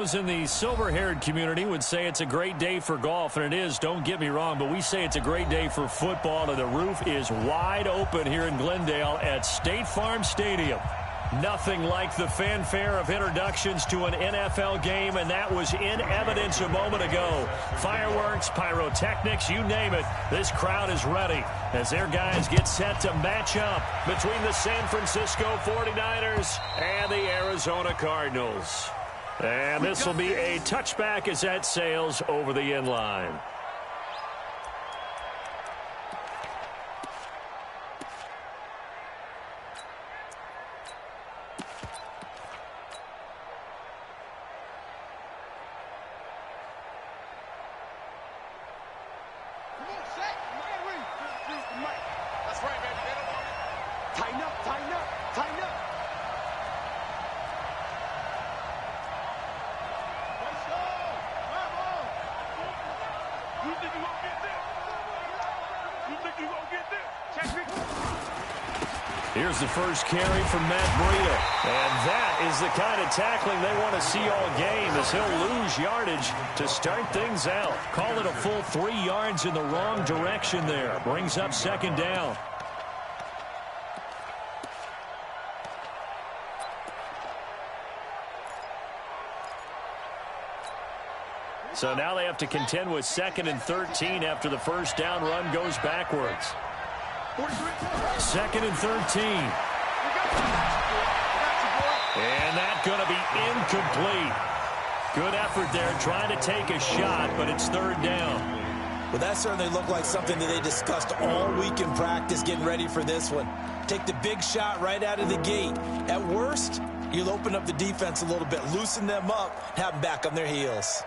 Those in the silver-haired community would say it's a great day for golf, and it is, don't get me wrong, but we say it's a great day for football, and the roof is wide open here in Glendale at State Farm Stadium. Nothing like the fanfare of introductions to an NFL game, and that was in evidence a moment ago. Fireworks, pyrotechnics, you name it, this crowd is ready as their guys get set to match up between the San Francisco 49ers and the Arizona Cardinals. And this will be a touchback as that sails over the end line. Here's the first carry from Matt Breida. And that is the kind of tackling they want to see all game, as he'll lose yardage to start things out. Call it a full 3 yards in the wrong direction there. Brings up second down. So now they have to contend with 2nd and 13 after the first down run goes backwards. 2nd and 13. And that's going to be incomplete. Good effort there trying to take a shot, but it's 3rd down. Well, that certainly looked like something that they discussed all week in practice getting ready for this one. Take the big shot right out of the gate. At worst, you'll open up the defense a little bit, loosen them up, have them back on their heels.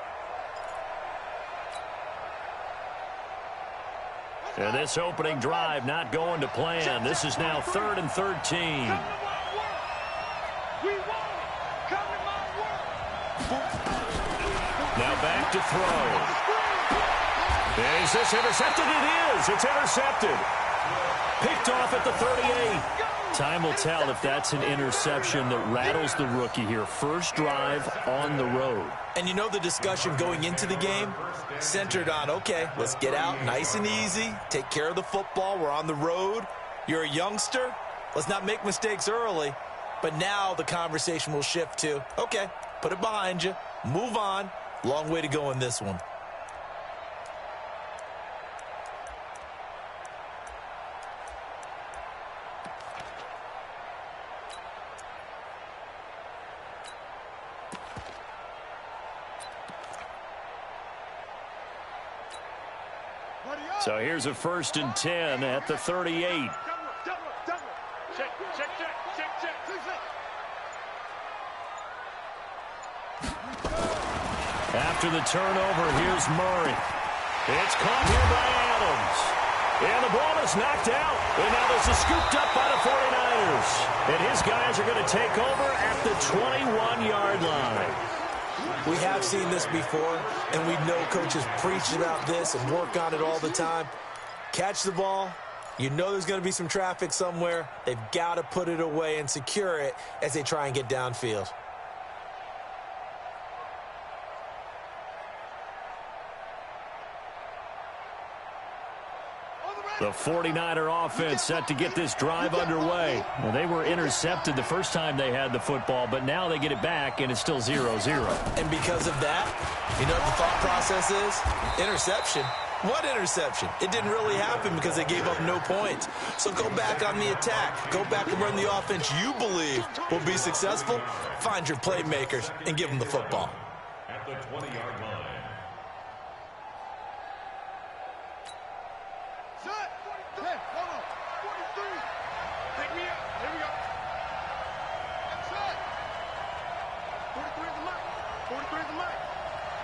And this opening drive not going to plan. This is now 3rd and 13. Now back to throw. Is this intercepted? It is. It's intercepted. Picked off at the 38. Time will tell if that's an interception that rattles the rookie here. First drive on the road. And you know the discussion going into the game centered on, okay, let's get out nice and easy, take care of the football, we're on the road. You're a youngster, let's not make mistakes early. But now the conversation will shift to, okay, put it behind you, move on. Long way to go in this one. So here's a 1st and 10 at the 38. After the turnover, here's Murray. It's caught here by Adams. And the ball is knocked out. And now this is scooped up by the 49ers. And his guys are going to take over at the 21-yard line. We have seen this before, and we know coaches preach about this and work on it all the time. Catch the ball. You know there's going to be some traffic somewhere. They've got to put it away and secure it as they try and get downfield. The 49er offense set to get this drive underway. Well, they were intercepted the first time they had the football, but now they get it back, and it's still 0-0. And because of that, you know what the thought process is? Interception. What interception? It didn't really happen because they gave up no points. So go back on the attack. Go back and run the offense you believe will be successful. Find your playmakers and give them the football. At the 20-yard line.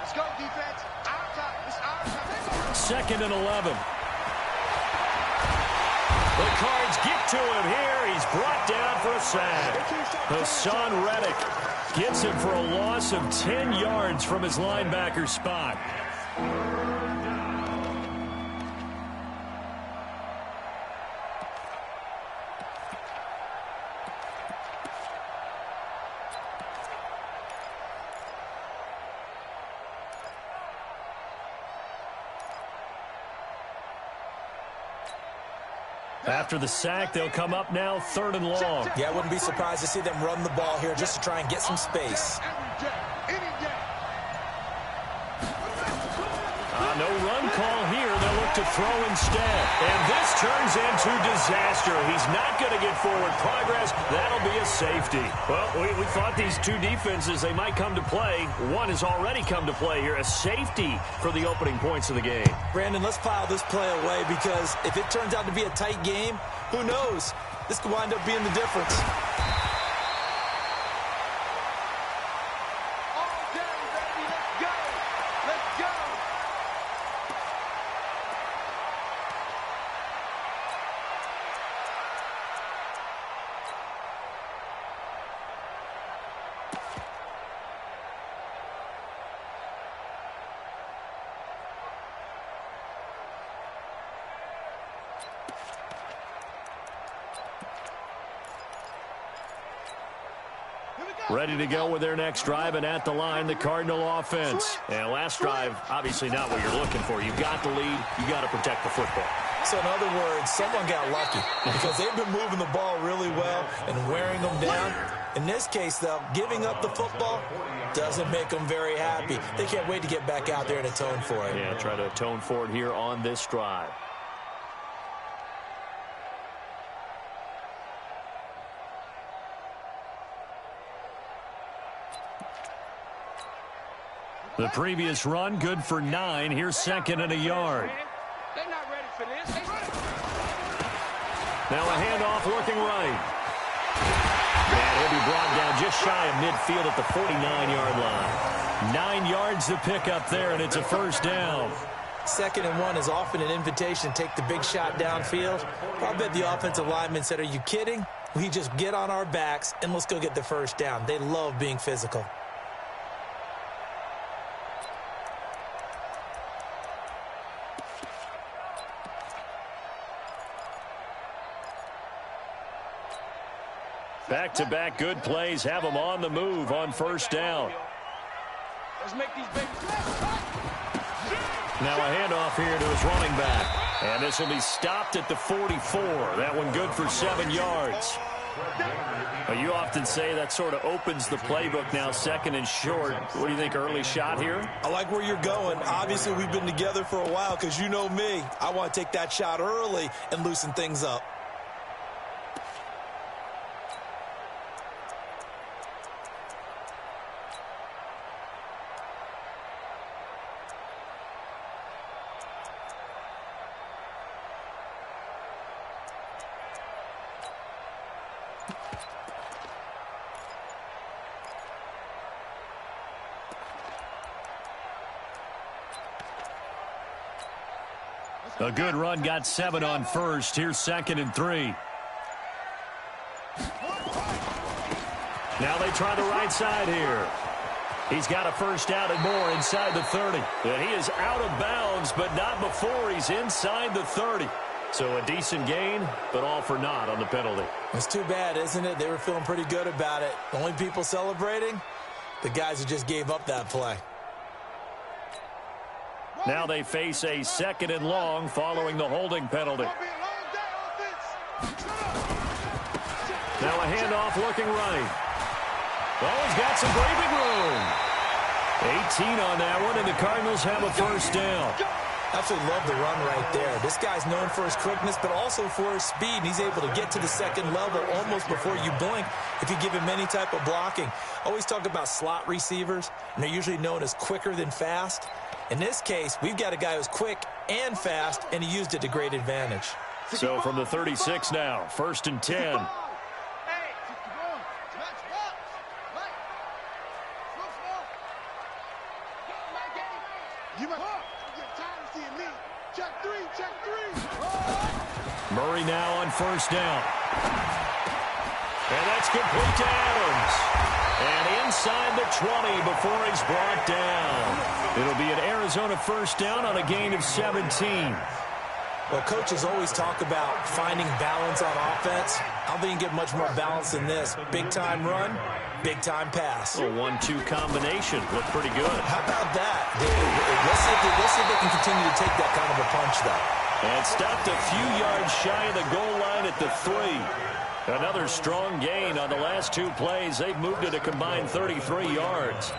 Let's go, defense. Our time. It's our time. 2nd and 11. The Cards get to him here. He's brought down for a sack. Hassan Reddick gets him for a loss of 10 yards from his linebacker spot. After the sack, they'll come up now 3rd and long. Yeah, I wouldn't be surprised to see them run the ball here just to try and get some space. No run call here. They'll look to throw instead. And this turns into disaster. He's not going to get forward progress. That'll be a safety. Well, we thought these two defenses, they might come to play. One has already come to play here. A safety for the opening points of the game. Brandon, let's file this play away because if it turns out to be a tight game, who knows? This could wind up being the difference. Ready to go with their next drive, and at the line, the Cardinal offense. And last drive, obviously not what you're looking for. You've got the lead. You've got to protect the football. So in other words, someone got lucky because they've been moving the ball really well and wearing them down. In this case, though, giving up the football doesn't make them very happy. They can't wait to get back out there and atone for it. Yeah, try to atone for it here on this drive. The previous run, good for 9. Here's 2nd and a yard. They're not ready for this. Now a handoff looking right. And he'll be brought down just shy of midfield at the 49-yard line. 9 yards to pick up there, and it's a 1st down. 2nd and 1 is often an invitation to take the big shot downfield. I bet the offensive lineman said, are you kidding? We just get on our backs and let's go get the 1st down. They love being physical. Back-to-back good plays have them on the move on 1st down. Let's make these babies. Now a handoff here to his running back. And this will be stopped at the 44. That one good for 7 yards. But you often say that sort of opens the playbook now, 2nd and short. What do you think, early shot here? I like where you're going. Obviously, we've been together for a while because you know me. I want to take that shot early and loosen things up. A good run, got 7 on 1st. Here's 2nd and 3. Now they try the right side here. He's got a 1st down and more inside the 30. And he is out of bounds, but not before he's inside the 30. So a decent gain, but all for naught on the penalty. It's too bad, isn't it? They were feeling pretty good about it. The only people celebrating, the guys who just gave up that play. Now they face a 2nd and long following the holding penalty. Now a handoff looking right. Oh, he's got some breathing room. 18 on that one, and the Cardinals have a 1st down. Absolutely love the run right there. This guy's known for his quickness, but also for his speed. And he's able to get to the 2nd level almost before you blink if you give him any type of blocking. Always talk about slot receivers, and they're usually known as quicker than fast. In this case, we've got a guy who's quick and fast, and he used it to great advantage. So from the 36 now, 1st and 10. Murray now on 1st down. And that's complete to Adams. And inside the 20 before he's brought down. It'll be an Arizona 1st down on a gain of 17. Well, coaches always talk about finding balance on offense. I don't think you can get much more balance than this. Big-time run, big-time pass. A 1-2 combination. Looked pretty good. How about that? Let's see if they can continue to take that kind of a punch, though. And stopped a few yards shy of the goal line at the 3. Another strong gain on the last 2 plays. They've moved it a combined 33 yards.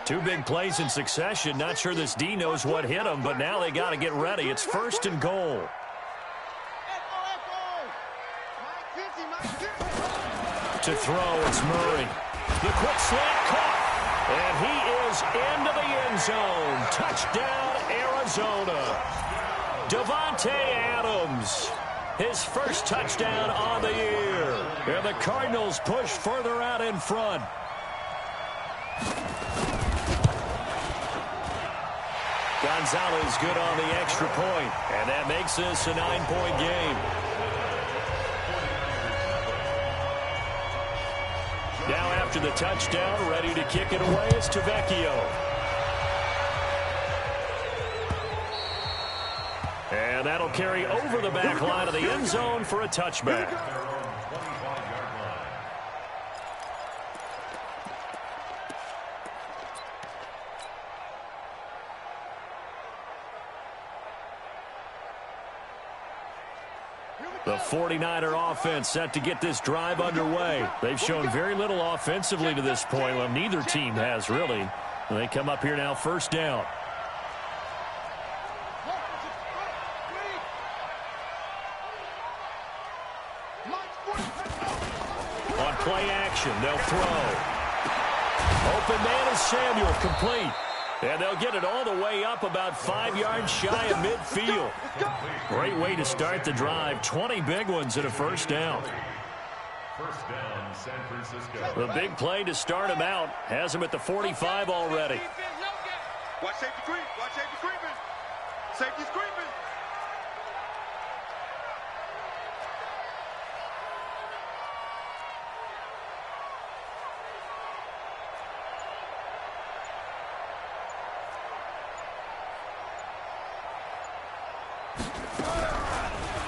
Two big plays in succession. Not sure this D knows what hit him, but now they got to get ready. It's 1st and goal. To throw, it's Murray. The quick slant caught. And he is into the end zone. Touchdown, Arizona. Davante Adams. His first touchdown on the year. And the Cardinals push further out in front. Gonzalez good on the extra point. And that makes this a 9-point game. Now after the touchdown, ready to kick it away is Tavecchio. And that'll carry over the back line of the end zone for a touchback. The 49er offense set to get this drive underway. They've shown very little offensively to this point. Well, neither team has, really. They come up here now, 1st down. On play action, they'll throw. Open man is Samuel, complete. And they'll get it all the way up about 5 yards shy of midfield. Great way to start the drive. 20 big ones and a 1st down. 1st down, San Francisco. The big play to start him out. Has him at the 45 already. Watch safety creep. Watch safety creeping. Safety's creeping.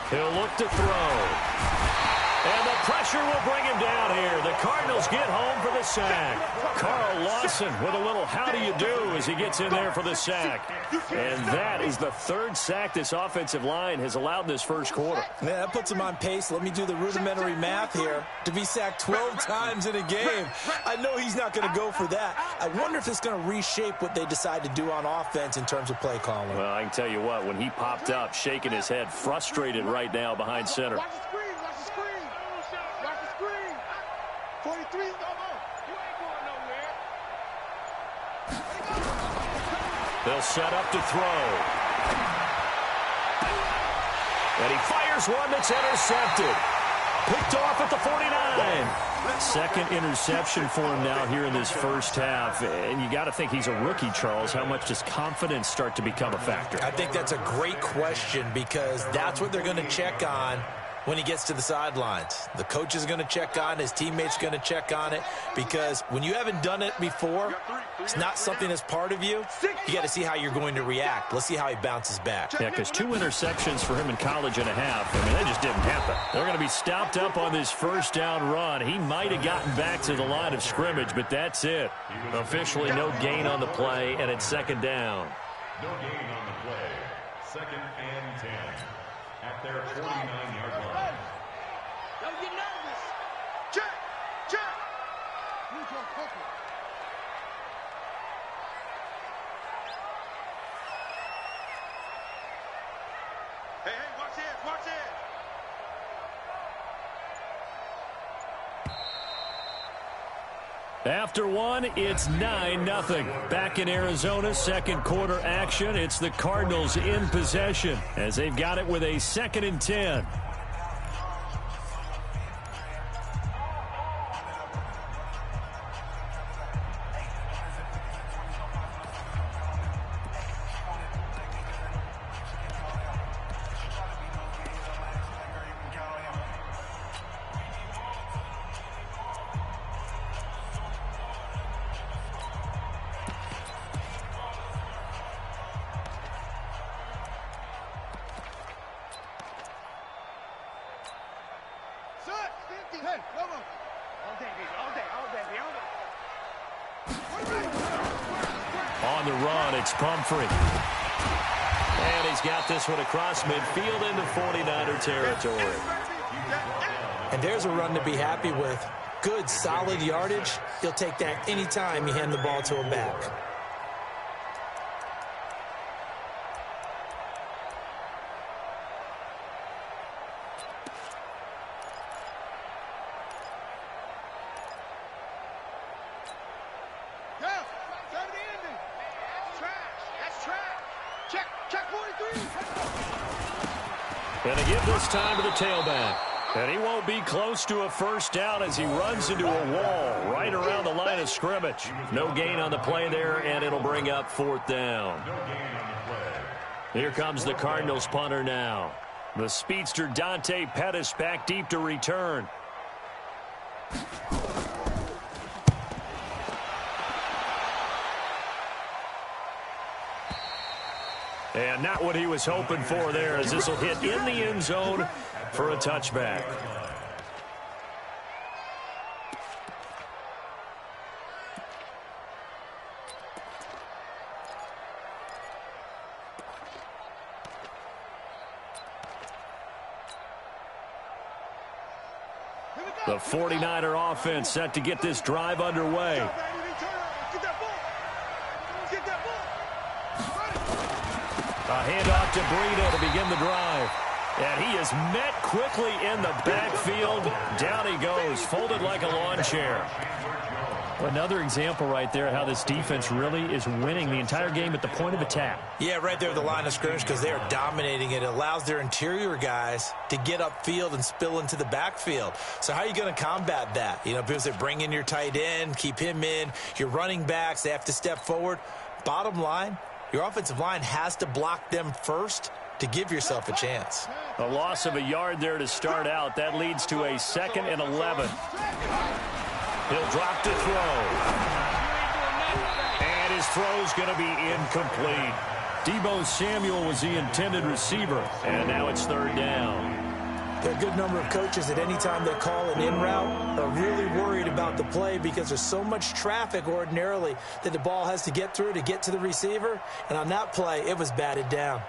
He'll look to throw. And the pressure will bring him down here. The Cardinals get home for the sack. Carl Lawson with a little how do you do as he gets in there for the sack. And that is the 3rd sack this offensive line has allowed this 1st quarter. Yeah, that puts him on pace. Let me do the rudimentary math here. To be sacked 12 times in a game, I know he's not going to go for that. I wonder if it's going to reshape what they decide to do on offense in terms of play calling. Well, I can tell you what, when he popped up, shaking his head, frustrated right now behind center. Watch the screen. Watch the screen. Watch the screen. 43, no more. You ain't going nowhere. They'll set up to throw. And he fires one that's intercepted. Picked off at the 49. Second interception for him now here in this 1st half. And you got to think he's a rookie, Charles. How much does confidence start to become a factor? I think that's a great question because that's what they're going to check on when he gets to the sidelines. The coach is going to check on it. His teammates are going to check on it because when you haven't done it before, it's not something that's part of you. You got to see how you're going to react. Let's see how he bounces back. Yeah, because 2 interceptions for him in college and a half. I mean, that just didn't happen. They're going to be stopped up on this 1st down run. He might have gotten back to the line of scrimmage, but that's it. Officially no gain on the play, and it's 2nd down. No gain on the play. 2nd and 10. At their 49-yard line. Don't get nervous. Check. Check. Hey, watch it. Watch it. After one, it's 9-0. Back in Arizona, 2nd quarter action. It's the Cardinals in possession as they've got it with a 2nd and 10. On the run, it's Pumphrey. And he's got this one across midfield into 49er territory. And there's a run to be happy with. Good, solid yardage. He'll take that anytime you hand the ball to him back. And they give this time to the tailback. And he won't be close to a first down as he runs into a wall right around the line of scrimmage. No gain on the play there, and it'll bring up 4th down. Here comes the Cardinals punter now. The speedster Dante Pettis back deep to return. And not what he was hoping for there, as this will hit in the end zone for a touchback. The 49er offense set to get this drive underway. A handoff to Breida to begin the drive. And he is met quickly in the backfield. Down he goes, folded like a lawn chair. Another example right there how this defense really is winning the entire game at the point of attack. Yeah, right there at the line of scrimmage because they are dominating it. It allows their interior guys to get upfield and spill into the backfield. So how are you going to combat that? You know, because they bring in your tight end, keep him in. Your running backs, they have to step forward. Bottom line, your offensive line has to block them first to give yourself a chance. A loss of a yard there to start out. That leads to a 2nd and 11. He'll drop to throw. And his throw's going to be incomplete. Deebo Samuel was the intended receiver. And now it's 3rd down. There are a good number of coaches at any time they call an in route are really worried about the play because there's so much traffic ordinarily that the ball has to get through to get to the receiver. And on that play, it was batted down.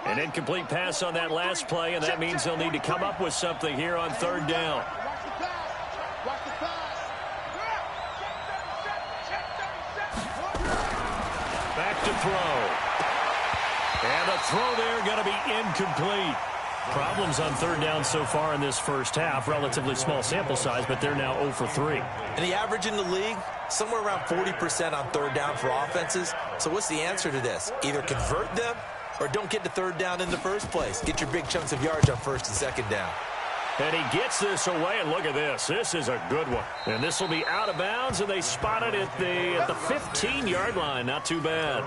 An incomplete pass on that last play, and that means they'll need to come up with something here on 3rd down. Back to throw. And the throw there going to be incomplete. Problems on 3rd down so far in this first half. Relatively small sample size, but they're now 0 for 3. And the average in the league, somewhere around 40% on 3rd down for offenses. So what's the answer to this? Either convert them or don't get to 3rd down in the first place. Get your big chunks of yards on 1st and 2nd down. And he gets this away, and look at this. This is a good one. And this will be out of bounds, and they spot it at the 15-yard line. Not too bad.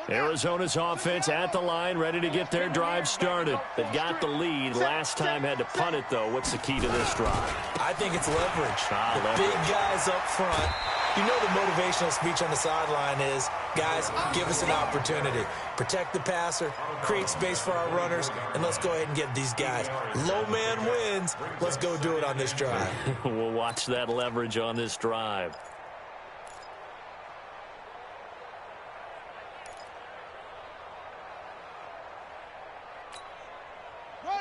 Arizona's offense at the line, ready to get their drive started. They've got the lead. Last time had to punt it, though. What's the key to this drive? I think it's leverage. The big guys up front. You know the motivational speech on the sideline is, guys, give us an opportunity. Protect the passer, create space for our runners, and let's go ahead and get these guys. Low man wins. Let's go do it on this drive. We'll watch that leverage on this drive.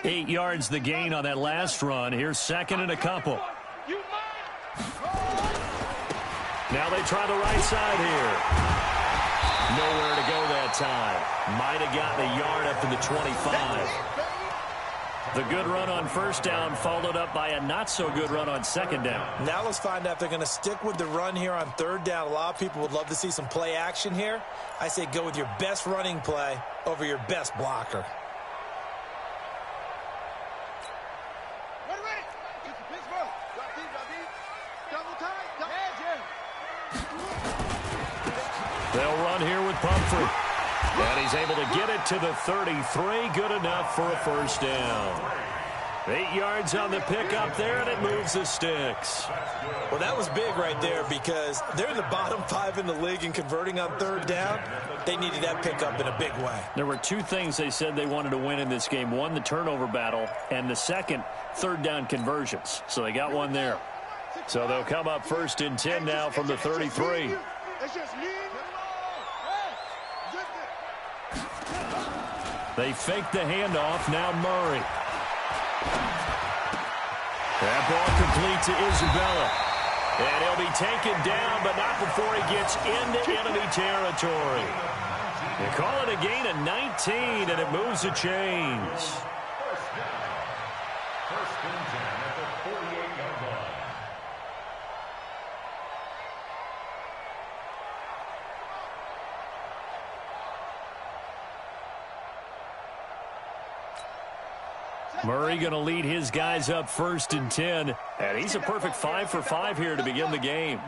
8 yards the gain on that last run. Here's 2nd and a couple. Now they try the right side here. Nowhere to go that time. Might have gotten a yard up to the 25. The good run on 1st down followed up by a not-so-good run on 2nd down. Now let's find out if they're going to stick with the run here on 3rd down. A lot of people would love to see some play action here. I say go with your best running play over your best blocker. They'll run here with Pumphrey. And he's able to get it to the 33. Good enough for a first down. 8 yards on the pickup there, and it moves the sticks. Well, that was big right there because they're in the bottom 5 in the league in converting on third down. They needed that pickup in a big way. There were 2 things they said they wanted to win in this game. One, the turnover battle, and the second, third down conversions. So they got one there. So they'll come up 1st and 10 now from the 33. They fake the handoff. Now Murray. That ball complete to Isabella. And he'll be taken down, but not before he gets into enemy territory. They call it a gain of 19, and it moves the chains. First and 10 at the 48-yard line. Murray going to lead his guys up 1st and 10. And he's a perfect 5 for 5 here to begin the game.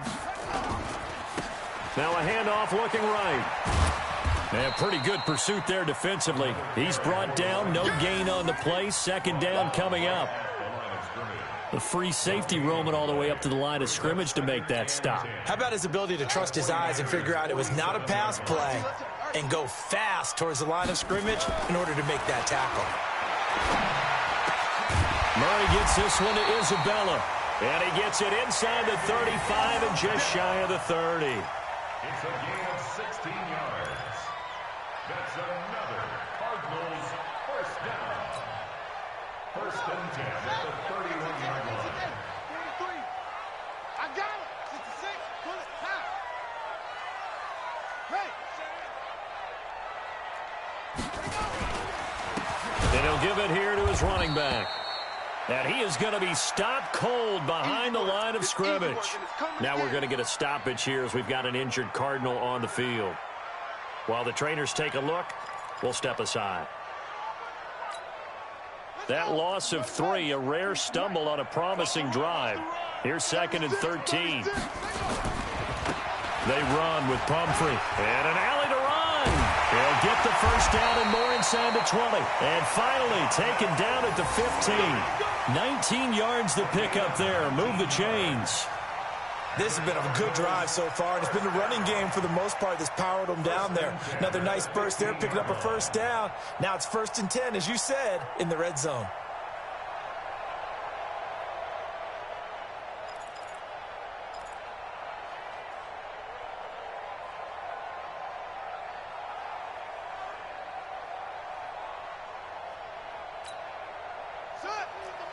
Now a handoff looking right. And pretty good pursuit there defensively. He's brought down, no gain on the play. 2nd down coming up. The free safety roaming all the way up to the line of scrimmage to make that stop. How about his ability to trust his eyes and figure out it was not a pass play and go fast towards the line of scrimmage in order to make that tackle. Murray gets this one to Isabella. And he gets it inside the 35 and just shy of the 30. It's a gain of 16 yards. That's another Cardinals first down. 1st and 10 at the 31-yard line. I got it. 66. Pull it. Pass. Hey. And he'll give it here to his running back. And he is going to be stopped cold behind the line of scrimmage. Now we're going to get a stoppage here as we've got an injured Cardinal on the field. While the trainers take a look, we'll step aside. That loss of 3, a rare stumble on a promising drive. Here's 2nd and 13. They run with Pumphrey. And an alley to run. They'll get the first down and more inside the 20. And finally taken down at the 15. 19 yards the pick up there. Move the chains. This has been a good drive so far, and it's been the running game for the most part that's powered them down there. Another nice burst there, picking up a first down. Now it's 1st and 10, as you said, in the red zone.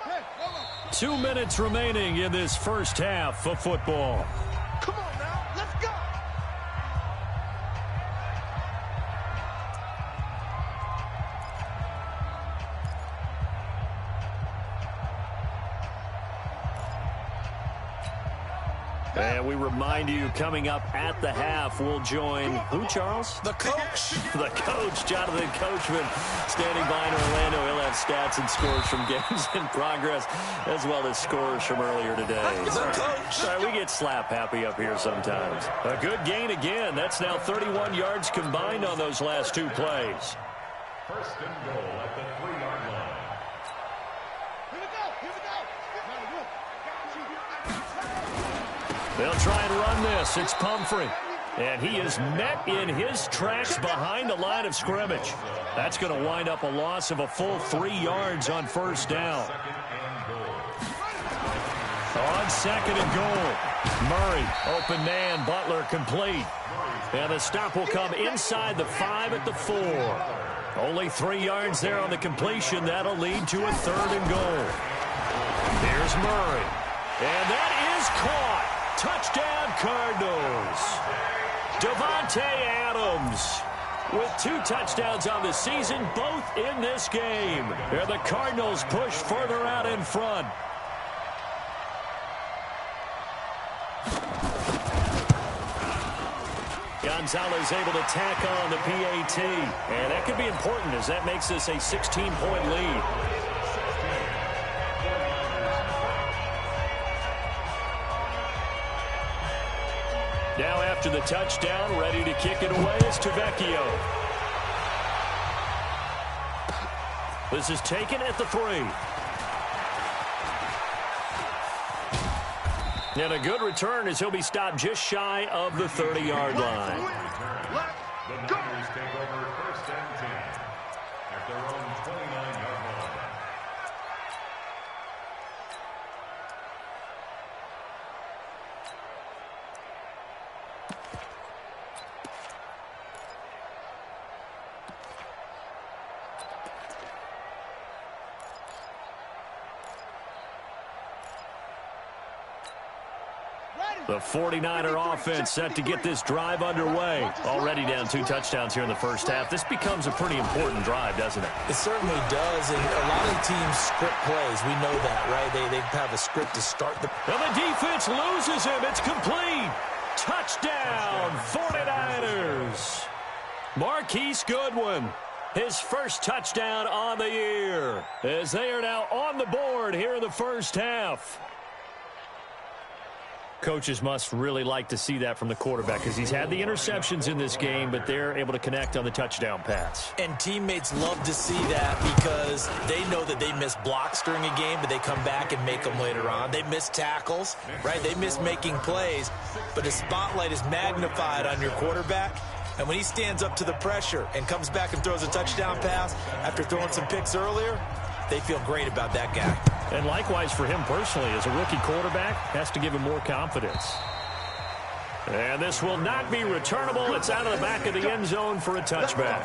Hey, hold on. 2 minutes remaining in this first half of football. Come on now. Let's go. And we remind you, coming up at the half, we'll join who, Charles? The coach. The coach, Jonathan Coachman, standing by in Orlando. He'll have stats and scores from games in progress, as well as scores from earlier today. The coach. Sorry, we get slap happy up here sometimes. A good gain again. That's now 31 yards combined on those last 2 plays. 1st and goal at the 3-yard line. Here we go. Here we go. They'll try and run this. It's Pumphrey. And he is met in his tracks behind the line of scrimmage. That's going to wind up a loss of a full 3 yards on first down. On 2nd and goal. Murray, open man, Butler complete. And the stop will come inside the 5 at the 4. Only 3 yards there on the completion. That'll lead to a 3rd and goal. Here's Murray. And that is caught. Touchdown, Cardinals. Davante Adams with 2 touchdowns on the season, both in this game. And the Cardinals push further out in front. Gonzalez able to tack on the PAT. And that could be important as that makes this a 16-point lead. Now after the touchdown, ready to kick it away is Tavecchio. This is taken at the 3. And a good return as he'll be stopped just shy of the 30-yard line. The Niners take over 1st and 10 at their own 29-yard line. The 49er offense set to get this drive underway. Already down 2 touchdowns here in the first half. This becomes a pretty important drive, doesn't it? It certainly does, and a lot of the teams script plays. We know that, right? They have a script to start the... And the defense loses him. It's complete. Touchdown, 49ers. Marquise Goodwin, his first touchdown on the year, as they are now on the board here in the first half. Coaches must really like to see that from the quarterback because he's had the interceptions in this game, but they're able to connect on the touchdown pass. And teammates love to see that because they know that they miss blocks during a game, but they come back and make them later on. They miss tackles, right? They miss making plays, but the spotlight is magnified on your quarterback. And when he stands up to the pressure and comes back and throws a touchdown pass after throwing some picks earlier, they feel great about that guy. And likewise for him personally, as a rookie quarterback, has to give him more confidence. And this will not be returnable. It's out of the back of the end zone for a touchback.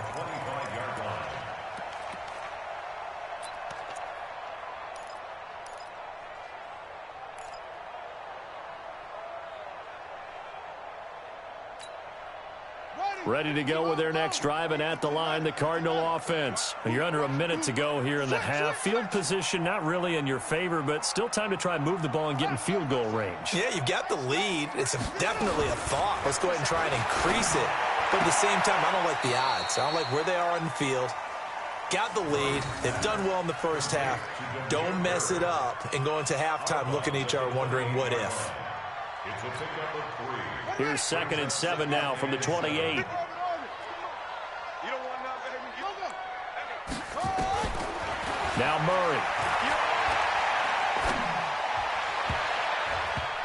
Ready to go with their next drive, and at the line, the Cardinal offense. You're under a minute to go here in the half. Field position not really in your favor, but still time to try and move the ball and get in field goal range. Yeah, you've got the lead. It's definitely a thought. Let's go ahead and try and increase it. But at the same time, I don't like the odds. I don't like where they are on the field. Got the lead. They've done well in the first half. Don't mess it up and go into halftime looking at each other wondering what if. It's a pickup of 3. Here's 2nd and 7 now from the 28. Now Murray.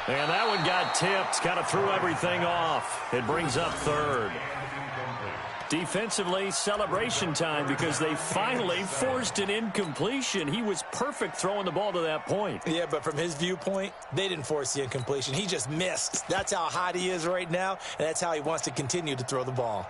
And that one got tipped. Kind of threw everything off. It brings up 3rd. Defensively, celebration time because they finally forced an incompletion. He was perfect throwing the ball to that point. Yeah, but from his viewpoint, they didn't force the incompletion. He just missed. That's how hot he is right now, and that's how he wants to continue to throw the ball.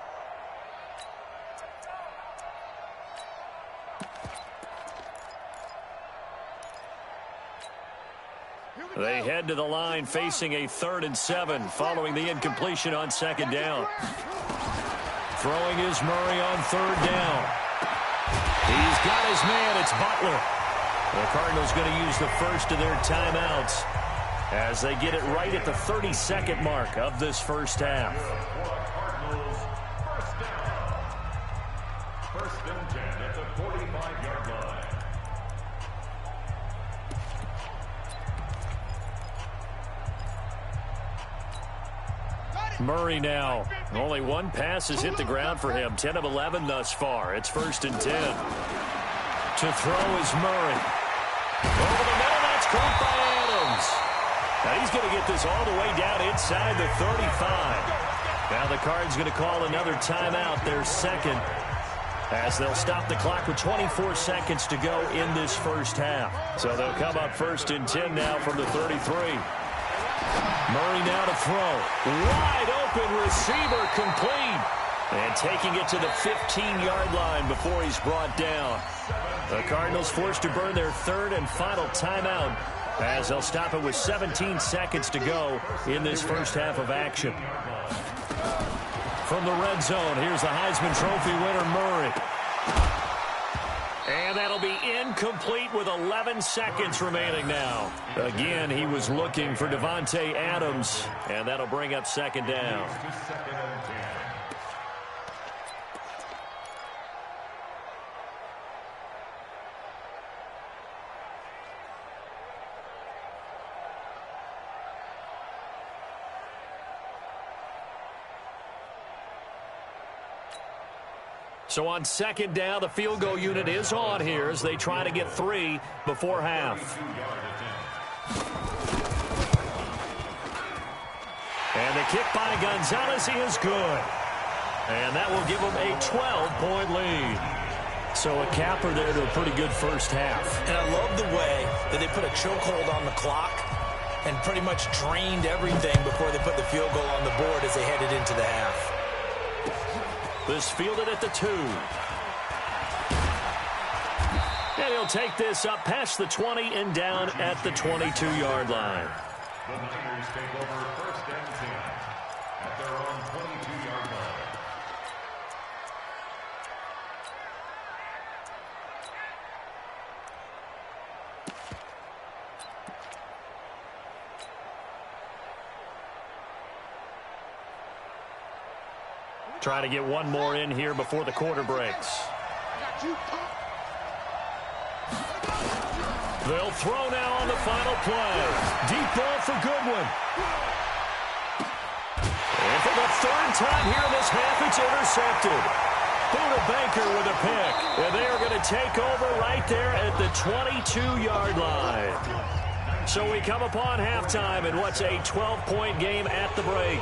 They head to the line facing a 3rd and 7 following the incompletion on 2nd down. Throwing is Murray on 3rd down. He's got his man. It's Butler. The Cardinals going to use the first of their timeouts as they get it right at the 32nd mark of this first half. Cardinals first down. 1st and 10 at the 45-yard line. Murray now. Only one pass has hit the ground for him. 10 of 11 thus far. It's 1st and 10. To throw is Murray. Over the middle, that's caught by Adams. Now he's going to get this all the way down inside the 35. Now the Cards going to call another timeout, their 2nd, as they'll stop the clock with 24 seconds to go in this first half. So they'll come up 1st and 10 now from the 33. Murray now to throw. Wide open receiver, complete. And taking it to the 15-yard line before he's brought down. The Cardinals forced to burn their 3rd and final timeout as they'll stop it with 17 seconds to go in this first half of action. From the red zone, here's the Heisman Trophy winner, Murray. And that'll be incomplete with 11 seconds remaining now. Again, he was looking for Davante Adams, and that'll bring up 2nd down. So on second down, the field goal unit is on here as they try to get 3 before half. And the kick by Gonzalez is good. And that will give them a 12-point lead. So a capper there to a pretty good first half. And I love the way that they put a chokehold on the clock and pretty much drained everything before they put the field goal on the board as they headed into the half. This fielded at the 2. And he'll take this up past the 20 and down at the 22-yard line. The Niners take over first and 10 at their own 22-yard line. Try to get one more in here before the quarter breaks. They'll throw now on the final play. Deep ball for Goodwin. And for the third time here in this half, it's intercepted. Buda Baker with a pick. And they are going to take over right there at the 22-yard line. So we come upon halftime in what's a 12-point game at the break.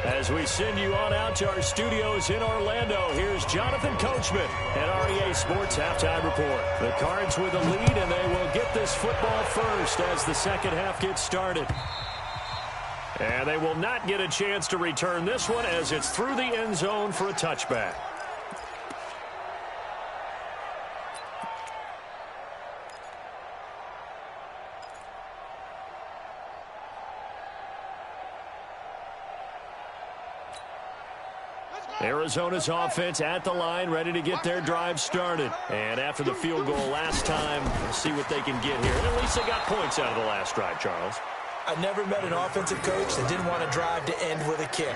As we send you on out to our studios in Orlando, here's Jonathan Coachman at REA Sports Halftime Report. The Cards with a lead, and they will get this football first as the second half gets started. And they will not get a chance to return this one as it's through the end zone for a touchback. Arizona's offense at the line, ready to get their drive started. And after the field goal last time, we'll see what they can get here. And at least they got points out of the last drive, Charles. I never met an offensive coach that didn't want to drive to end with a kick.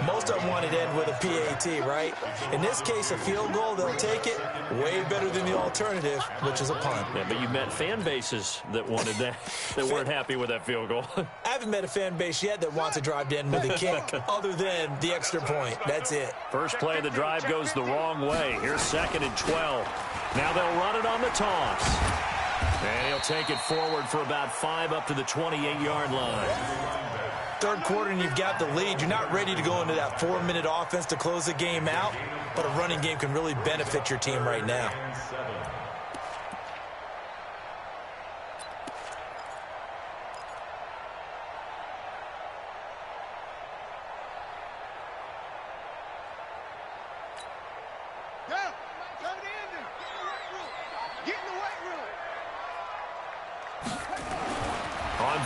Most of them wanted to end with a PAT, right? In this case, a field goal, they'll take it. Way better than the alternative, which is a punt. Yeah, but you met fan bases that wanted that, that weren't happy with that field goal. I haven't met a fan base yet that wants to drive to end with a kick other than the extra point. That's it. First play of the drive goes the wrong way. Here's 2nd and 12. Now they'll run it on the toss. And he'll take it forward for about 5 up to the 28-yard line. Third quarter and you've got the lead. You're not ready to go into that 4-minute offense to close the game out, but a running game can really benefit your team right now.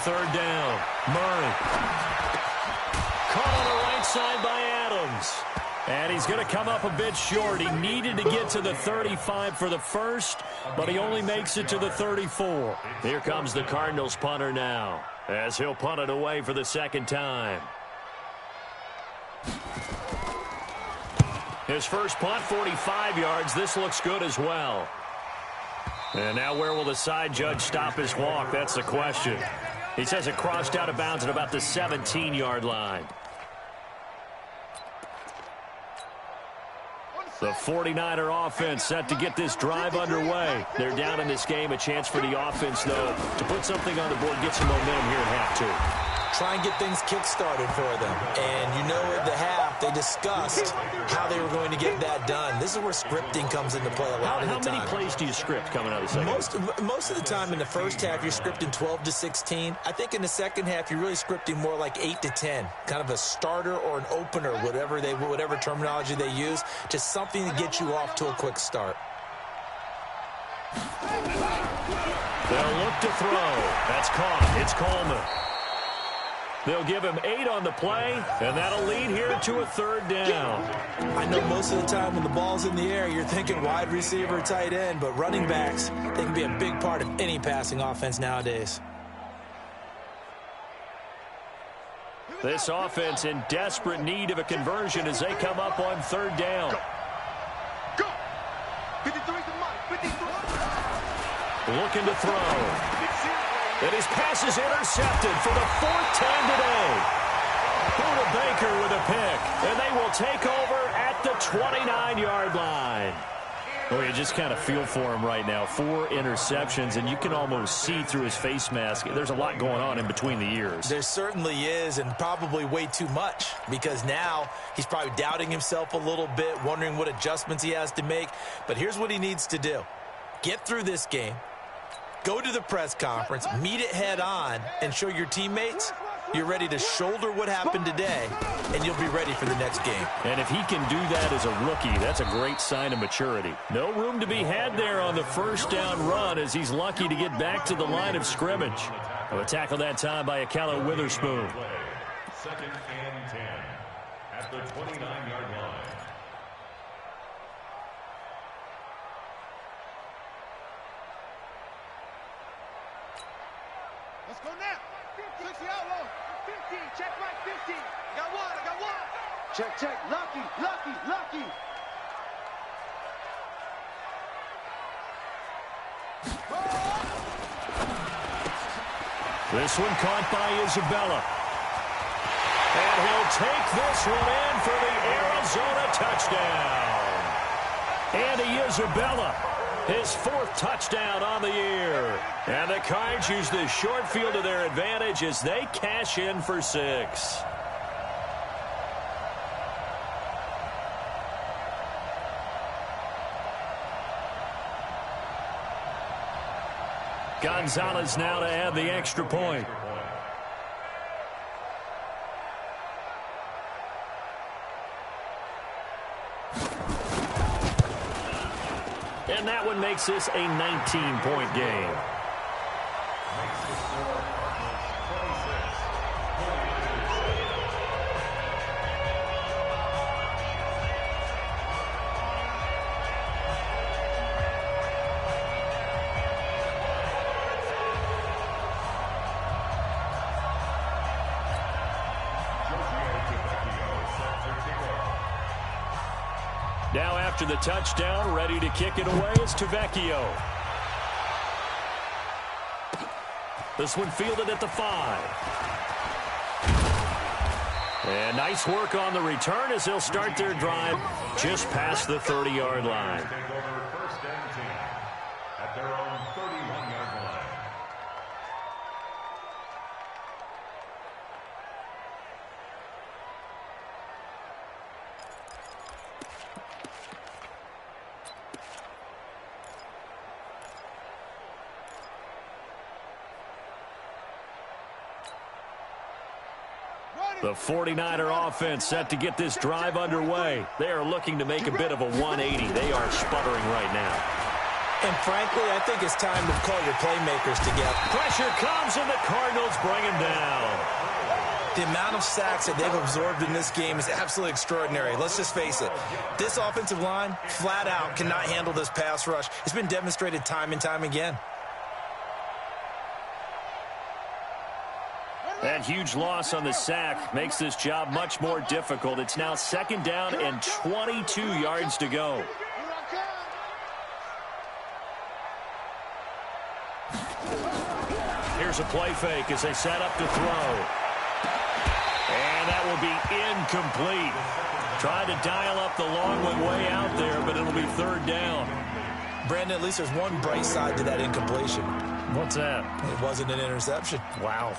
Third down, Murray. Caught on the right side by Adams. And he's going to come up a bit short. He needed to get to the 35 for the first, but he only makes it to the 34. Here comes the Cardinals punter now, as he'll punt it away for the second time. His first punt, 45 yards. This looks good as well. And now where will the side judge stop his walk? That's the question. He says it crossed out of bounds at about the 17-yard line. The 49er offense set to get this drive underway. They're down in this game. A chance for the offense, though, to put something on the board, get some momentum here in half two. Try and get things kick-started for them. And you know at the half, they discussed how they were going to get that done. This is where scripting comes into play a lot of the time. How many plays do you script coming out of the second? Most of the time in the first half, you're scripting 12 to 16. I think in the second half, you're really scripting more like 8 to 10. Kind of a starter or an opener, whatever terminology they use. Just something to get you off to a quick start. They'll look to throw. That's caught. It's Coleman. They'll give him 8 on the play, and that'll lead here to a third down. I know most of the time when the ball's in the air, you're thinking wide receiver, tight end, but running backs, they can be a big part of any passing offense nowadays. This offense in desperate need of a conversion as they come up on third down. Go. 53 to Mike. 53. Looking to throw. And his pass is intercepted for the 4th time today. Buda Baker with a pick. And they will take over at the 29-yard line. Oh, you just kind of feel for him right now. 4 interceptions, and you can almost see through his face mask. There's a lot going on in between the ears. There certainly is, and probably way too much, because now he's probably doubting himself a little bit, wondering what adjustments he has to make. But here's what he needs to do. Get through this game, go to the press conference, meet it head on, and show your teammates you're ready to shoulder what happened today, and you'll be ready for the next game. And if he can do that as a rookie, that's a great sign of maturity. No room to be had there on the first down run as he's lucky to get back to the line of scrimmage. A tackle that time by Akala Witherspoon. 2nd and 10 at the 29-yard line. Let's go now. 60 out low. 15. Check right. 15. I got one. Check. Lucky. This one caught by Isabella. And he'll take this one in for the Arizona touchdown. Andy Isabella, his 4th touchdown on the year. And the Cards use the short field to their advantage as they cash in for 6. Gonzalez now to add the extra point. And that one makes this a 19-point game. Now after the touchdown, ready to kick it away is Tavecchio. This one fielded at the 5. And nice work on the return as they'll start their drive just past the 30-yard line. Take over 1st and 10 at their own 31-yard line. The 49er offense set to get this drive underway. They are looking to make a bit of a 180. They are sputtering right now. And frankly, I think it's time to call your playmakers together. Pressure comes, and the Cardinals bring him down. The amount of sacks that they've absorbed in this game is absolutely extraordinary. Let's just face it. This offensive line, flat out, cannot handle this pass rush. It's been demonstrated time and time again. That huge loss on the sack makes this job much more difficult. It's now 2nd down and 22 yards to go. Here's a play fake as they set up to throw. And that will be incomplete. Tried to dial up the long one way out there, but it'll be 3rd down. Brandon, at least there's one bright side to that incompletion. What's that? It wasn't an interception. Wow.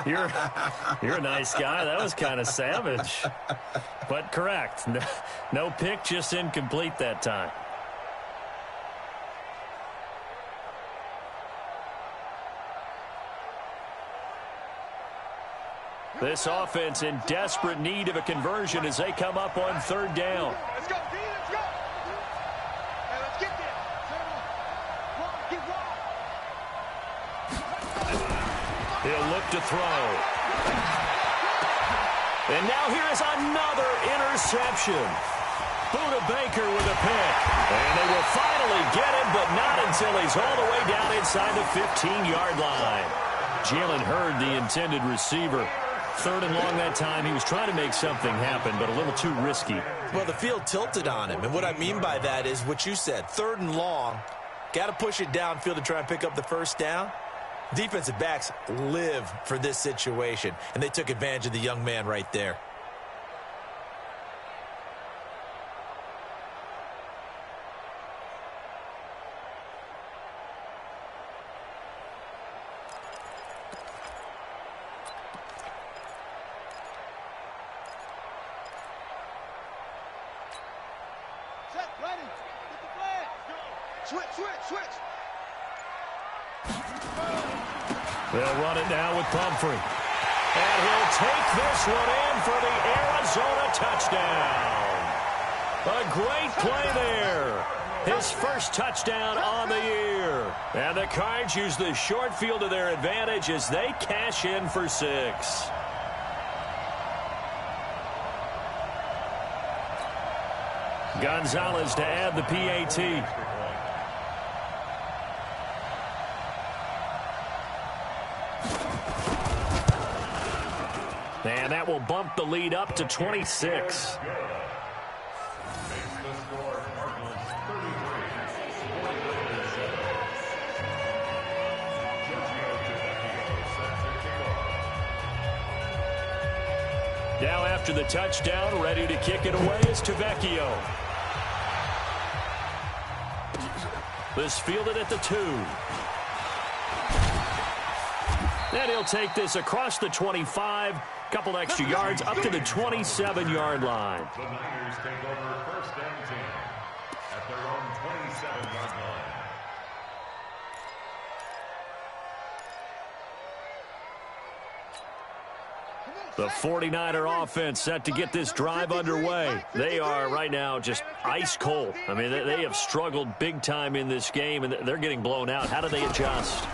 You're a nice guy. That was kind of savage. But correct. No pick, just incomplete that time. This offense in desperate need of a conversion as they come up on 3rd down. Let's go, D, let's go. Hey, let's get there. Get wrong. He'll look to throw. And now here is another interception. Buda Baker with a pick. And they will finally get him, but not until he's all the way down inside the 15-yard line. Jalen Hurd, the intended receiver. 3rd and long that time. He was trying to make something happen, but a little too risky. Well, the field tilted on him, and what I mean by that is what you said. 3rd and long, got to push it downfield to try and pick up the 1st down. Defensive backs live for this situation, and they took advantage of the young man right there. Switch. They'll run it now with Pumphrey. And he'll take this one in for the Arizona touchdown. A great play there. His first touchdown on the year. And the Cards use the short field to their advantage as they cash in for 6. Gonzalez to add the PAT. And that will bump the lead up to 26. Now after the touchdown, ready to kick it away is Tavecchio. This fielded at the 2. And he'll take this across the 25. Couple extra yards up to the 27-yard line. The Niners take over 1st and 10 at their own 27-yard line. The 49er offense set to get this drive underway. They are right now just ice cold. I mean, they have struggled big time in this game, and they're getting blown out. How do they adjust?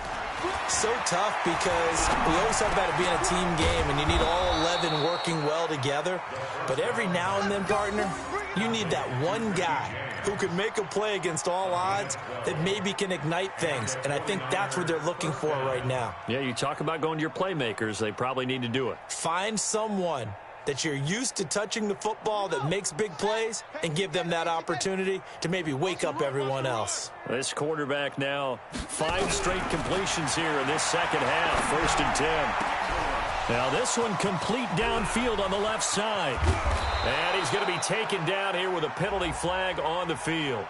So tough because we always talk about it being a team game, and you need all 11 working well together. But every now and then, partner, you need that one guy who can make a play against all odds that maybe can ignite things. And I think that's what they're looking for right now. Yeah, you talk about going to your playmakers. They probably need to do it. Find someone that you're used to touching the football that makes big plays and give them that opportunity to maybe wake up everyone else. This quarterback now 5 straight completions here in this second half. 1st and 10. Now this one complete downfield on the left side. And he's going to be taken down here with a penalty flag on the field.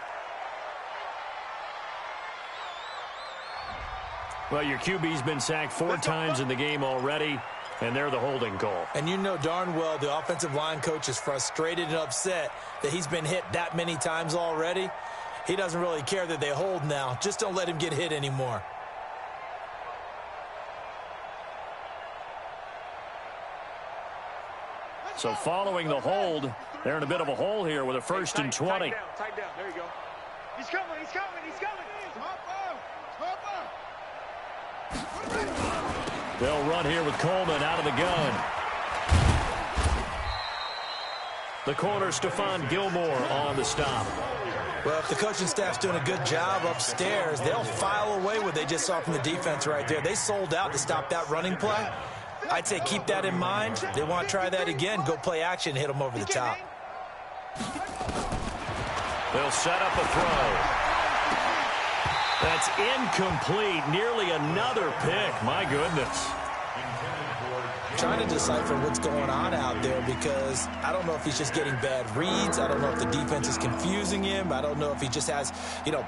Well, your QB's been sacked 4 times in the game already, and they're the holding call. And you know darn well the offensive line coach is frustrated and upset that he's been hit that many times already. He doesn't really care that they hold now. Just don't let him get hit anymore. So following the hold, they're in a bit of a hole here with a 1st and 20. Tight down. There you go. He's coming. They'll run here with Coleman out of the gun. The corner, Stephon Gilmore on the stop. Well, if the coaching staff's doing a good job upstairs, they'll file away what they just saw from the defense right there. They sold out to stop that running play. I'd say keep that in mind. They want to try that again. Go play action, hit them over the top. They'll set up a throw. That's incomplete. Nearly another pick. My goodness. Trying to decipher what's going on out there because I don't know if he's just getting bad reads. I don't know if the defense is confusing him. I don't know if he just has,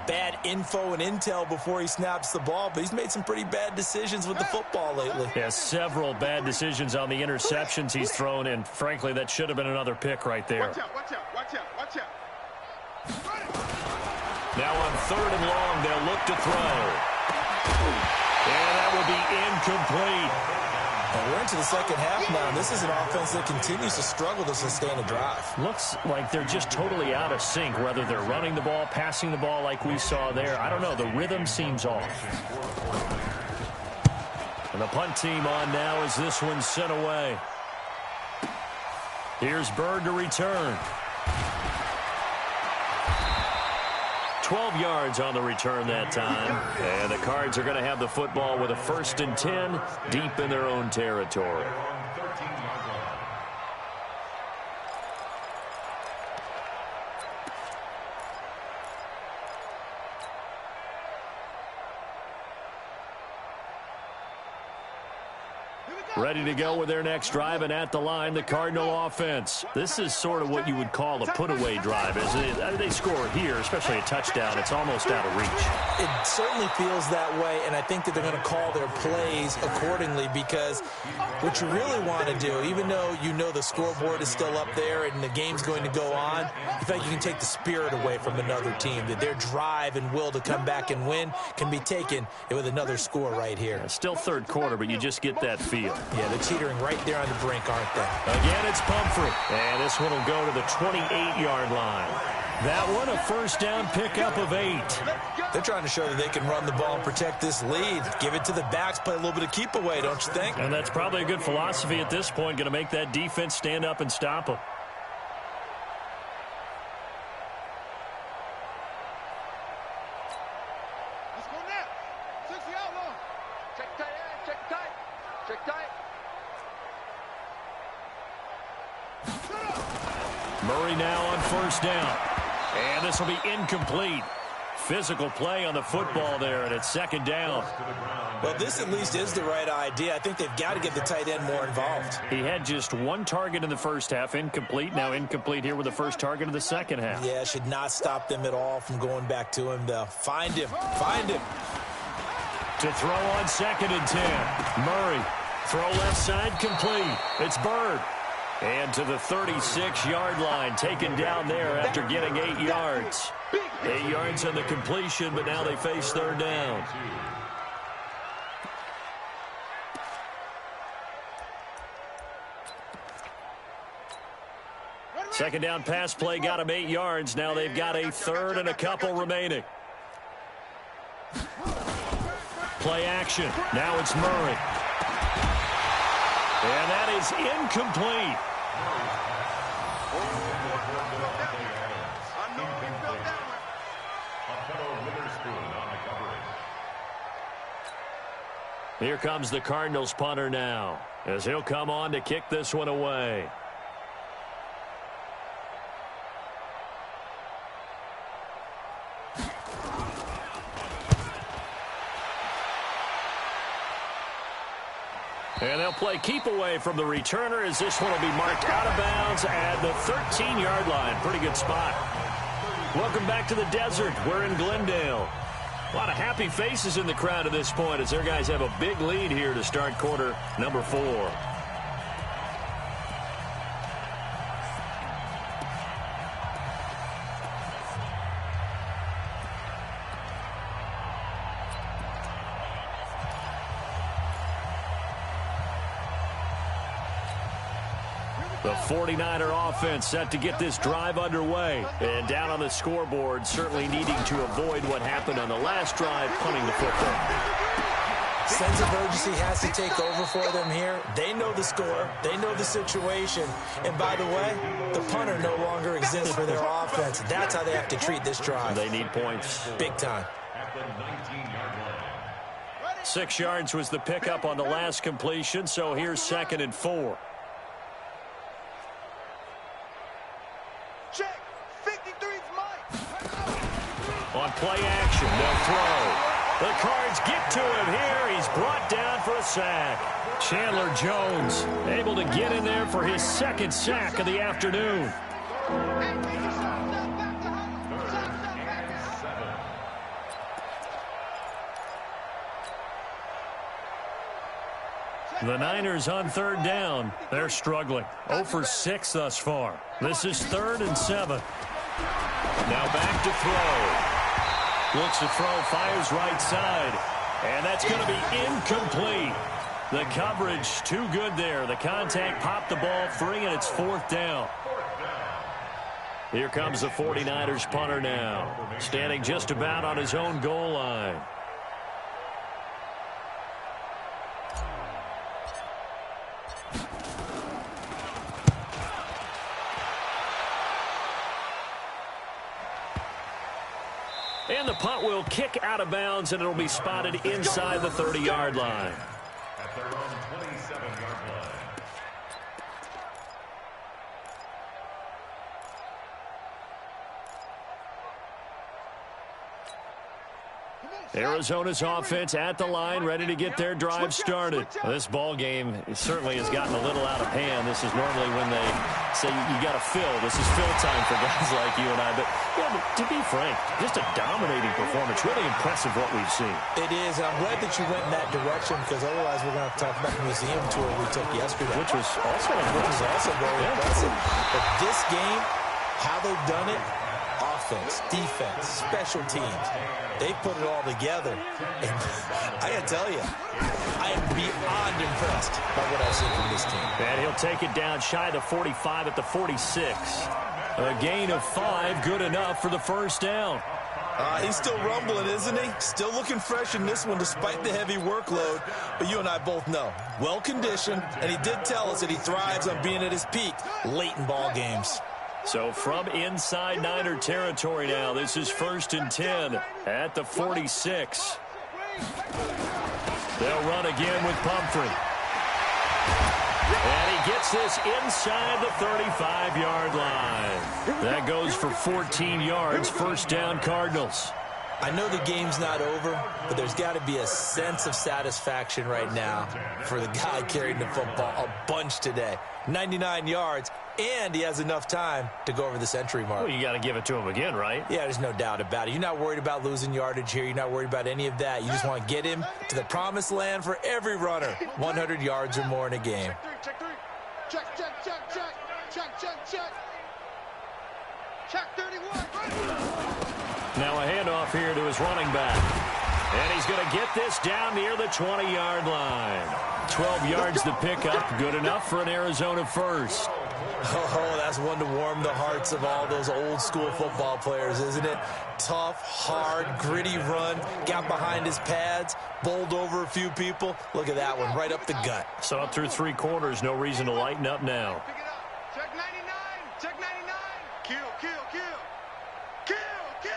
bad info and intel before he snaps the ball. But he's made some pretty bad decisions with the football lately. Yeah, several bad decisions on the interceptions he's thrown, and frankly, that should have been another pick right there. Watch out. Now on 3rd and long, they'll look to throw. And that will be incomplete. And we're into the second half now. This is an offense that continues to struggle to sustain a drive. Looks like they're just totally out of sync, whether they're running the ball, passing the ball like we saw there. I don't know. The rhythm seems off. And the punt team on now as this one's sent away. Here's Bird to return. 12 yards on the return that time. And the Cards are going to have the football with a 1st and 10 deep in their own territory. Here we Ready to go with their next drive, and at the line, the Cardinal offense. This is sort of what you would call a put-away drive. As they score here, especially a touchdown, it's almost out of reach. It certainly feels that way, and I think that they're going to call their plays accordingly, because what you really want to do, even though you know the scoreboard is still up there and the game's going to go on, you feel like you can take the spirit away from another team, that their drive and will to come back and win can be taken with another score right here. It's still third quarter, but you just get that feel. Yeah, they're teetering right there on the brink, aren't they? Again, it's Pumphrey. And this one will go to the 28-yard line. That one, a first down pickup of 8. They're trying to show that they can run the ball and protect this lead. Give it to the backs, play a little bit of keep away, don't you think? And that's probably a good philosophy at this point, going to make that defense stand up and stop them. Murray now on first down. And this will be incomplete. Physical play on the football there, and it's second down. Well, this at least is the right idea. I think they've got to get the tight end more involved. He had just one target in the first half, incomplete. Now incomplete here with the first target of the second half. Yeah, should not stop them at all from going back to him, though. Find him. Find him. To throw on 2nd and 10. Murray. Throw left side, complete. It's Bird. And to the 36-yard line, taken down there after getting 8 yards. 8 yards on the completion, but now they face third down. Second down pass play got them 8 yards. Now they've got a third and a couple remaining. Play action. Now it's Murray. And that is incomplete. Here comes the Cardinals punter now, as he'll come on to kick this one away. And they'll play keep away from the returner, as this one will be marked out of bounds at the 13-yard line. Pretty good spot. Welcome back to the desert. We're in Glendale. A lot of happy faces in the crowd at this point, as their guys have a big lead here to start quarter number 4. The 49er offense set to get this drive underway. And down on the scoreboard, certainly needing to avoid what happened on the last drive, punting the football. Sense of urgency has to take over for them here. They know the score. They know the situation. And by the way, the punter no longer exists for their offense. That's how they have to treat this drive. They need points. Big time. 6 yards was the pickup on the last completion, so here's 2nd and 4. On play action, they'll throw. The Cards get to him here. He's brought down for a sack. Chandler Jones able to get in there for his 2nd sack of the afternoon. The Niners on 3rd down. They're struggling. 0 for 6 thus far. This is 3rd and 7. Now back to throw. Looks to throw, fires right side. And that's going to be incomplete. The coverage too good there. The contact popped the ball free, and it's 4th down. Here comes the 49ers punter now, standing just about on his own goal line. And the punt will kick out of bounds, and it'll be spotted inside the 30-yard line. At their own 27-yard line. Arizona's offense at the line, ready to get their drive started. Well, this ball game certainly has gotten a little out of hand. This is normally when they say you got to fill. This is fill time for guys like you and I. But, yeah, to be frank, just a dominating performance. Really impressive what we've seen. It is, and I'm glad that you went in that direction, because otherwise we're going to have to talk about the museum tour we took yesterday. Which was also very impressive. But this game, how they've done it, offense, defense, special teams, they put it all together. And I got to tell you, I am beyond impressed by what I've seen from this team. And he'll take it down shy of the 45 at the 46. A gain of 5, good enough for the first down. He's still rumbling, isn't he? Still looking fresh in this one despite the heavy workload. But you and I both know, well-conditioned, and he did tell us that he thrives on being at his peak late in ball games. So from inside Niner territory now, this is 1st and 10 at the 46. They'll run again with Pumphrey. And he gets this inside the 35-yard line. That goes for 14 yards, first down Cardinals. I know the game's not over, but there's got to be a sense of satisfaction right now for the guy carrying the football a bunch today. 99 yards, and he has enough time to go over the century mark. Well, you got to give it to him again, right? Yeah, there's no doubt about it. You're not worried about losing yardage here. You're not worried about any of that. You just want to get him to the promised land for every runner. 100 yards or more in a game. Check 3. Check, check, check, check. Check, check, check. Check 31. Now a handoff here to his running back. And he's going to get this down near the 20-yard line. 12 yards to pick up. Good enough for an Arizona first. Oh, that's one to warm the hearts of all those old-school football players, isn't it? Tough, hard, gritty run. Got behind his pads, bowled over a few people. Look at that one, right up the gut. So up through 3 quarters, no reason to lighten up now. Pick it up. Check 99. Check 99. Kill, kill, kill. Kill, kill.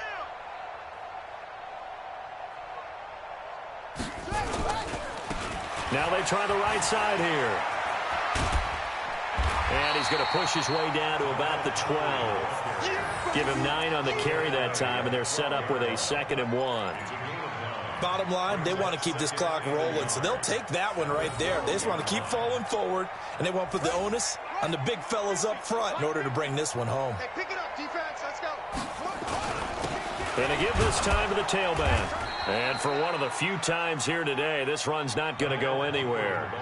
Now they try the right side here. And he's going to push his way down to about the 12. Give him 9 on the carry that time, and they're set up with a 2nd and 1. Bottom line, they want to keep this clock rolling, so they'll take that one right there. They just want to keep falling forward, and they want to put the onus on the big fellas up front in order to bring this one home. Hey, pick it up, defense. Let's go. And to give this time to the tailback. And for one of the few times here today, this run's not going to go anywhere.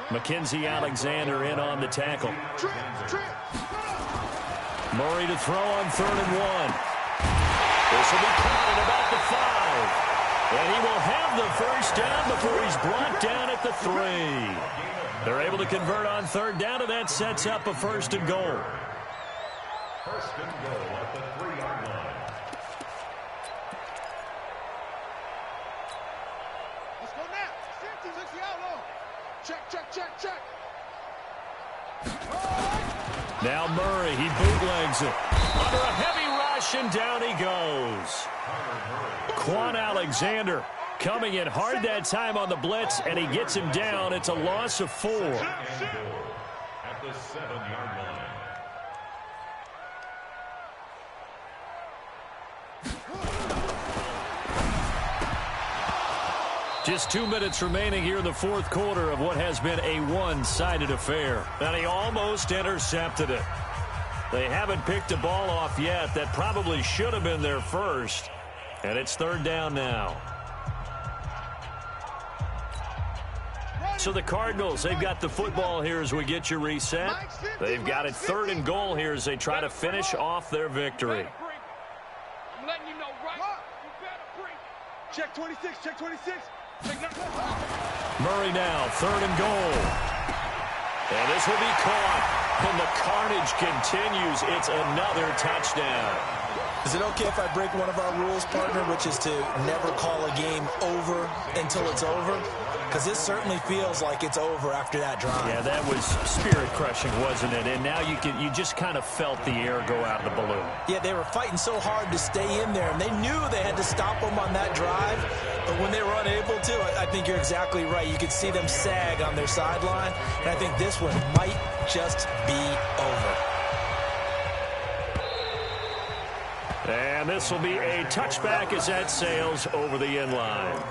Mackenzie Alexander in on the tackle. Murray to throw on 3rd and 1. This will be caught at about the 5. And he will have the first down before he's brought down at the 3. They're able to convert on 3rd down, and that sets up a 1st and goal. 1st and goal at the 3-yard line. Let's go now. Safety, let's see how long. Check, check, check, check. Now Murray, he bootlegs it. Under a heavy rush, and down he goes. Quan Alexander coming in hard that time on the blitz, and he gets him down. It's a loss of 4. At the 7-yard line. Just 2 minutes remaining here in the 4th quarter of what has been a one-sided affair. And he almost intercepted it. They haven't picked a ball off yet. That probably should have been their first. And it's 3rd down now. So the Cardinals, they've got the football here as we get you reset. They've got it 3rd and goal here as they try to finish off their victory. I'm letting you know right. You better break. Check 26, check 26. Murray now, 3rd and goal. And this will be caught. And the carnage continues. It's another touchdown. Is it okay if I break one of our rules, partner, which is to never call a game over until it's over? Because this certainly feels like it's over after that drive. Yeah, that was spirit-crushing, wasn't it? And now you just kind of felt the air go out of the balloon. Yeah, they were fighting so hard to stay in there, and they knew they had to stop them on that drive. But when they were unable to, I think you're exactly right. You could see them sag on their sideline, and I think this one might just be over. And this will be a touchback as that sails over the end line.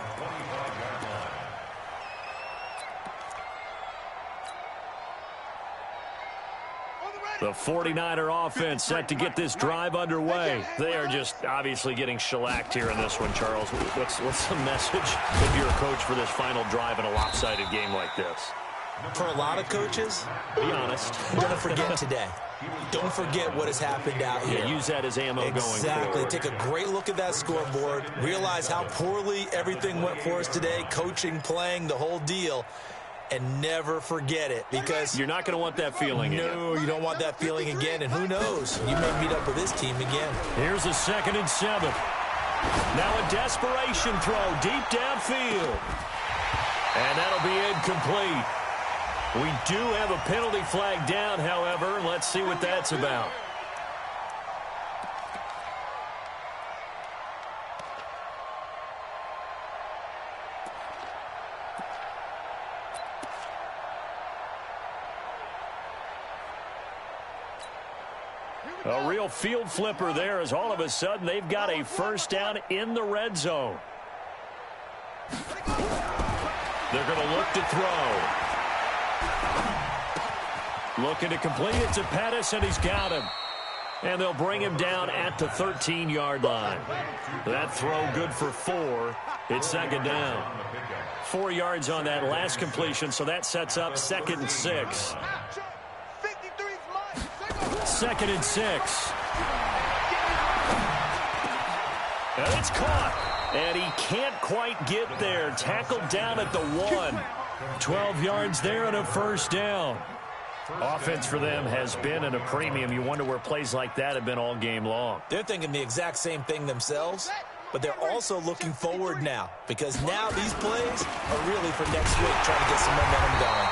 The 49er offense set to get this drive underway. They are just obviously getting shellacked here in this one, Charles. What's the message if you're a coach for this final drive in a lopsided game like this? For a lot of coaches, be honest. Don't forget today. Don't forget what has happened out here. Yeah, use that as ammo going forward. Exactly. Take a great look at that scoreboard. Realize how poorly everything went for us today. Coaching, playing, the whole deal. And never forget it, because you're not going to want that feeling again. No, you don't want that feeling again. And who knows? You may meet up with this team again. Here's a 2nd and 7. Now a desperation throw deep downfield. And that'll be incomplete. We do have a penalty flag down, however. Let's see what that's about. A real field flipper there, as all of a sudden they've got a first down in the red zone. They're going to look to throw. Looking to complete it to Pettis, and he's got him. And they'll bring him down at the 13-yard line. That throw good for 4. It's 2nd down. 4 yards on that last completion, so that sets up 2nd and 6. 2nd and 6. And it's caught. And he can't quite get there. Tackled down at the 1. 12 yards there and a first down. Offense for them has been at a premium. You wonder where plays like that have been all game long. They're thinking the exact same thing themselves, but they're also looking forward now, because now these plays are really for next week, trying to get some momentum going.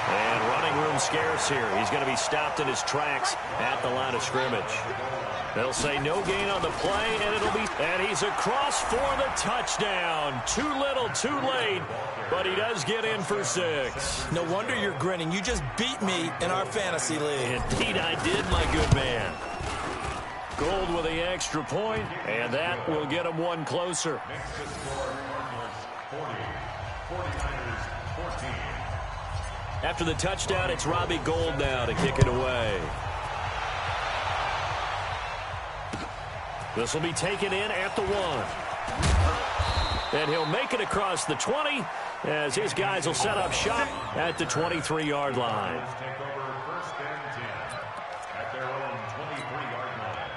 And running room scarce here. He's going to be stopped in his tracks at the line of scrimmage. They'll say no gain on the play, and he's across for the touchdown. Too little, too late, but he does get in for 6. No wonder you're grinning. You just beat me in our fantasy league. Indeed I did, my good man. Gold with the extra point, and that will get him one closer. After the touchdown, it's Robbie Gould now to kick it away. This will be taken in at the 1. And he'll make it across the 20 as his guys will set up shop at the 23-yard line. Take over 1st and 10 at their own 23-yard line.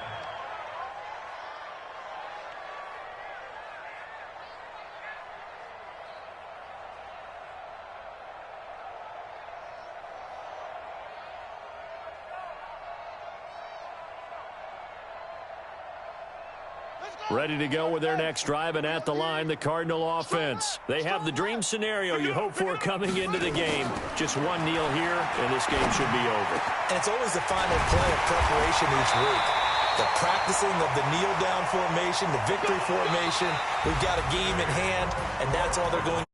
Ready to go with their next drive, and at the line, the Cardinal offense. They have the dream scenario you hope for coming into the game. Just one kneel here, and this game should be over. And it's always the final play of preparation each week. The practicing of the kneel-down formation, the victory formation. We've got a game in hand, and that's all they're going